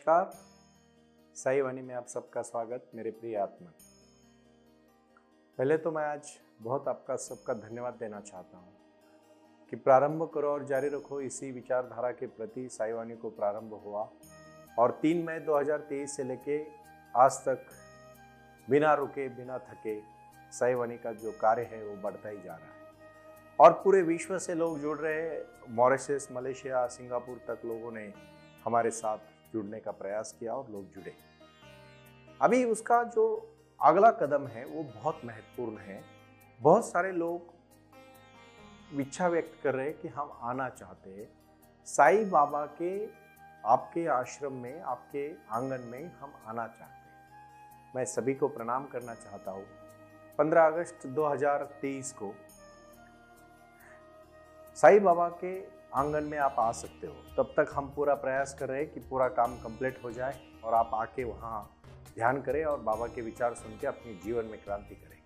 नमस्कार। साई वाणी में आप सबका स्वागत। मेरे प्रिय आत्मा, पहले तो मैं आज बहुत आपका सबका धन्यवाद देना चाहता हूँ कि प्रारंभ करो और जारी रखो इसी विचारधारा के प्रति साई वाणी को प्रारंभ हुआ और 3 मई 2023 से लेके आज तक बिना रुके बिना थके साई वाणी का जो कार्य है वो बढ़ता ही जा रहा है और पूरे विश्व से लोग जुड़ रहे हैं। मॉरिशस, मलेशिया, सिंगापुर तक लोगों ने हमारे साथ जुड़ने का प्रयास किया और लोग जुड़े। अभी उसका जो अगला कदम है वो बहुत महत्वपूर्ण है। बहुत सारे लोग इच्छा व्यक्त कर रहे हैं कि हम आना चाहते हैं साईं बाबा के आपके आश्रम में, आपके आंगन में हम आना चाहते हैं। मैं सभी को प्रणाम करना चाहता हूँ। 15 अगस्त 2023 को साईं बाबा के आंगन में आप आ सकते हो। तब तक हम पूरा प्रयास कर रहे हैं कि पूरा काम कंप्लीट हो जाए और आप आके वहाँ ध्यान करें और बाबा के विचार सुन के अपने जीवन में क्रांति करें।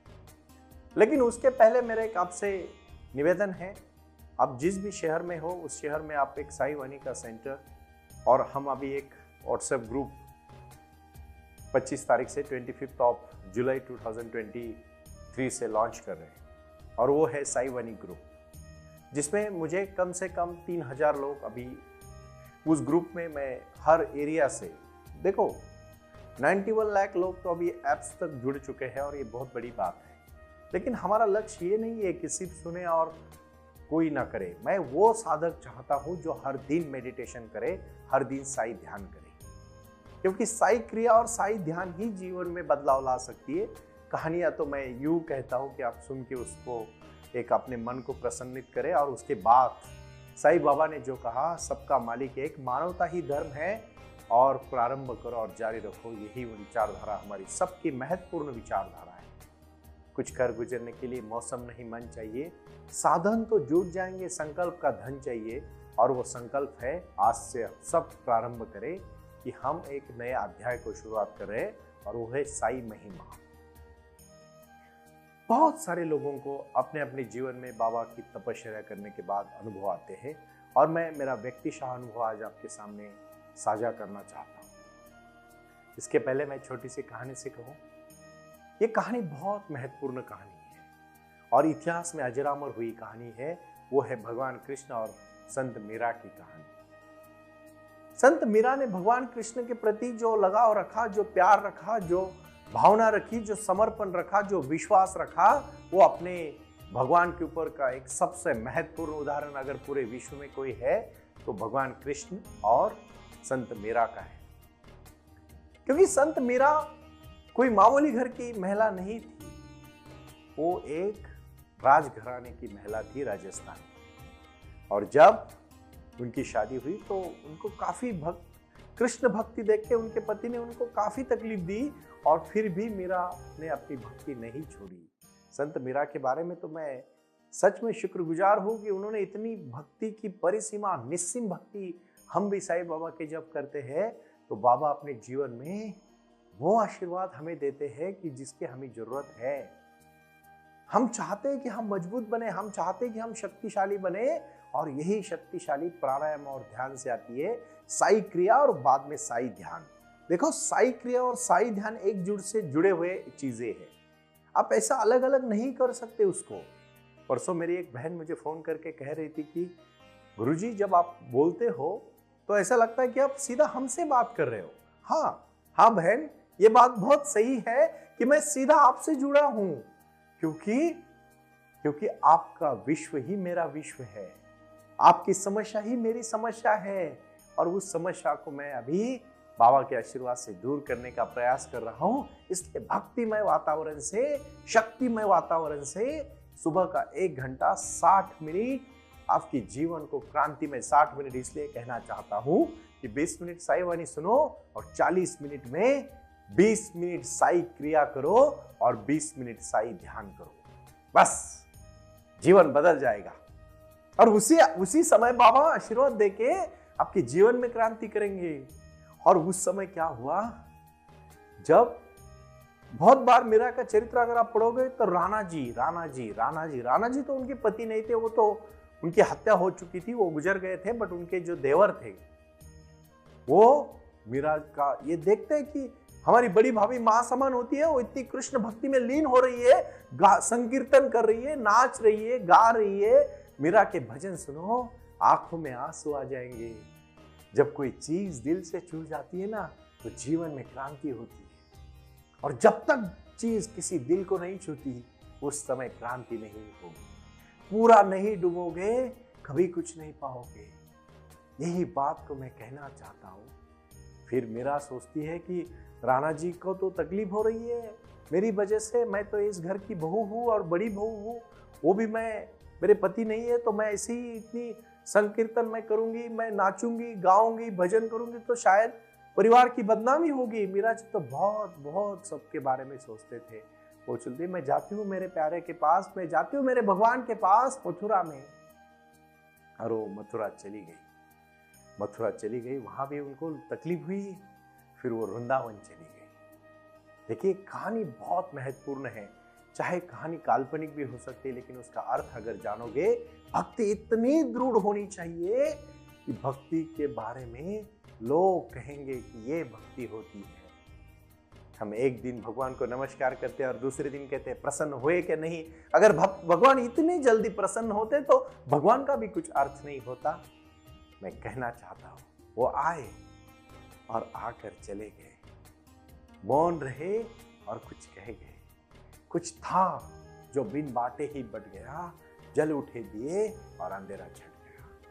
लेकिन उसके पहले मेरा एक आपसे निवेदन है, आप जिस भी शहर में हो उस शहर में आप एक साई वाणी का सेंटर, और हम अभी एक व्हाट्सएप ग्रुप 25 तारीख से 25 जुलाई 2023 से लॉन्च कर रहे हैं और वो है साई वाणी ग्रुप, जिसमें मुझे कम से कम 3000 लोग अभी उस ग्रुप में, मैं हर एरिया से, देखो 91 लाख लोग तो अभी ऐप्स तक जुड़ चुके हैं और ये बहुत बड़ी बात है। लेकिन हमारा लक्ष्य ये नहीं है कि सिर्फ सुने और कोई ना करे। मैं वो साधक चाहता हूँ जो हर दिन मेडिटेशन करे, हर दिन साई ध्यान करे, क्योंकि साई क्रिया और साई ध्यान ही जीवन में बदलाव ला सकती है। कहानियाँ तो मैं यूँ कहता हूँ कि आप सुन के उसको एक अपने मन को प्रसन्नित करें और उसके बाद साईं बाबा ने जो कहा, सबका मालिक एक, मानवता ही धर्म है, और प्रारंभ करो और जारी रखो, यही विचारधारा हमारी सबकी महत्वपूर्ण विचारधारा है। कुछ कर गुजरने के लिए मौसम नहीं मन चाहिए, साधन तो जुट जाएंगे, संकल्प का धन चाहिए। और वो संकल्प है आज से सब प्रारंभ करें कि हम एक नए अध्याय को शुरुआत कर रहे हैं और वो है साई महिमा। बहुत सारे लोगों को अपने अपने जीवन में बाबा की तपस्या करने के बाद अनुभव आते हैं और मैं मेरा व्यक्तिशः अनुभव आज आपके सामने साझा करना चाहता हूँ। इसके पहले मैं छोटी सी कहानी से कहूँ। ये कहानी बहुत महत्वपूर्ण कहानी है और इतिहास में अजरामर हुई कहानी है। वो है भगवान कृष्ण और संत मीरा की कहानी। संत मीरा ने भगवान कृष्ण के प्रति जो लगाव रखा, जो प्यार रखा, जो भावना रखी, जो समर्पण रखा, जो विश्वास रखा, वो अपने भगवान के ऊपर का एक सबसे महत्वपूर्ण उदाहरण अगर पूरे विश्व में कोई है तो भगवान कृष्ण और संत मीरा का है। क्योंकि संत मीरा कोई मामूली घर की महिला नहीं थी, वो एक राजघराने की महिला थी, राजस्थान। और जब उनकी शादी हुई तो उनको काफी कृष्ण भक्ति देख के उनके पति ने उनको काफी तकलीफ दी और फिर भी मीरा ने अपनी भक्ति नहीं छोड़ी। संत मीरा के बारे में तो मैं सच में शुक्रगुजार हूँ कि उन्होंने इतनी भक्ति की परिसीमा, निस्सीम भक्ति हम भी साईं बाबा के जब करते हैं तो बाबा अपने जीवन में वो आशीर्वाद हमें देते हैं कि जिसकी हमें जरूरत है। हम चाहते हैं कि हम मजबूत बने, हम चाहते हैं कि हम शक्तिशाली बने, और यही शक्तिशाली प्राणायाम और ध्यान से आती है। साई क्रिया और बाद में साई ध्यान। देखो, साई क्रिया और साई ध्यान एक जुड़ से जुड़े हुए चीजें हैं। आप ऐसा अलग अलग नहीं कर सकते उसको। परसों मेरी एक बहन मुझे फोन करके कह रही थी कि गुरुजी, जब आप बोलते हो तो ऐसा लगता है कि आप सीधा हमसे बात कर रहे हो। हाँ बहन, ये बात बहुत सही है कि मैं सीधा आपसे जुड़ा हूं, क्योंकि आपका विश्व ही मेरा विश्व है, आपकी समस्या ही मेरी समस्या है, और उस समस्या को मैं अभी बाबा के आशीर्वाद से दूर करने का प्रयास कर रहा हूं। इसलिए भक्तिमय वातावरण से, शक्तिमय वातावरण से सुबह का 1 घंटा 60 मिनट आपके जीवन को क्रांति में, 60 मिनट इसलिए कहना चाहता हूं कि 20 मिनट साई वाणी सुनो और 40 मिनट में 20 मिनट साई क्रिया करो और 20 मिनट साई ध्यान करो। बस जीवन बदल जाएगा और उसी समय बाबा आशीर्वाद देके आपके जीवन में क्रांति करेंगे। और उस समय क्या हुआ, जब बहुत बार मीरा का चरित्र अगर आप पढ़ोगे तो राणा जी तो उनके पति नहीं थे, वो तो उनकी हत्या हो चुकी थी, वो गुजर गए थे। बट उनके जो देवर थे वो मीरा का ये देखते हैं कि हमारी बड़ी भाभी मां समान होती है, वो इतनी कृष्ण भक्ति में लीन हो रही है, संकीर्तन कर रही है, नाच रही है, गा रही है। मीरा के भजन सुनो, आंखों में आंसू आ जाएंगे। जब कोई चीज दिल से छू जाती है ना, तो जीवन में क्रांति होती है। और जब तक चीज किसी दिल को नहीं छूती, उस समय क्रांति नहीं होगी। पूरा नहीं डूबोगे, कभी कुछ नहीं पाओगे। यही बात को मैं कहना चाहता हूं। फिर मीरा सोचती है कि राणा जी को तो तकलीफ हो रही है मेरी वजह से, मैं तो इस घर की बहू हूँ और बड़ी बहू हूँ, वो भी मेरे पति नहीं है, तो मैं ऐसे ही इतनी संकीर्तन मैं करूंगी, मैं नाचूंगी, गाऊंगी, भजन करूंगी, तो शायद परिवार की बदनामी होगी। मीरा जी तो बहुत बहुत सबके बारे में सोचते थे। वो चलती, मैं जाती हूँ मेरे प्यारे के पास, मैं जाती हूँ मेरे भगवान के पास मथुरा में। और वो मथुरा चली गई, वहां भी उनको तकलीफ हुई। फिर वो वृंदावन चली गई। देखिए, कहानी बहुत महत्वपूर्ण है। चाहे कहानी काल्पनिक भी हो सकती है, लेकिन उसका अर्थ अगर जानोगे, भक्ति इतनी दृढ़ होनी चाहिए कि भक्ति के बारे में लोग कहेंगे कि ये भक्ति होती है। हम एक दिन भगवान को नमस्कार करते हैं और दूसरे दिन कहते हैं प्रसन्न हुए कि नहीं। अगर भगवान इतनी जल्दी प्रसन्न होते तो भगवान का भी कुछ अर्थ नहीं होता। मैं कहना चाहता हूं, वो आए और आकर चले गए, मौन रहे और कुछ कह गए। कुछ था जो बिन बाटे ही बट गया, जल उठे दिए और अंधेरा छट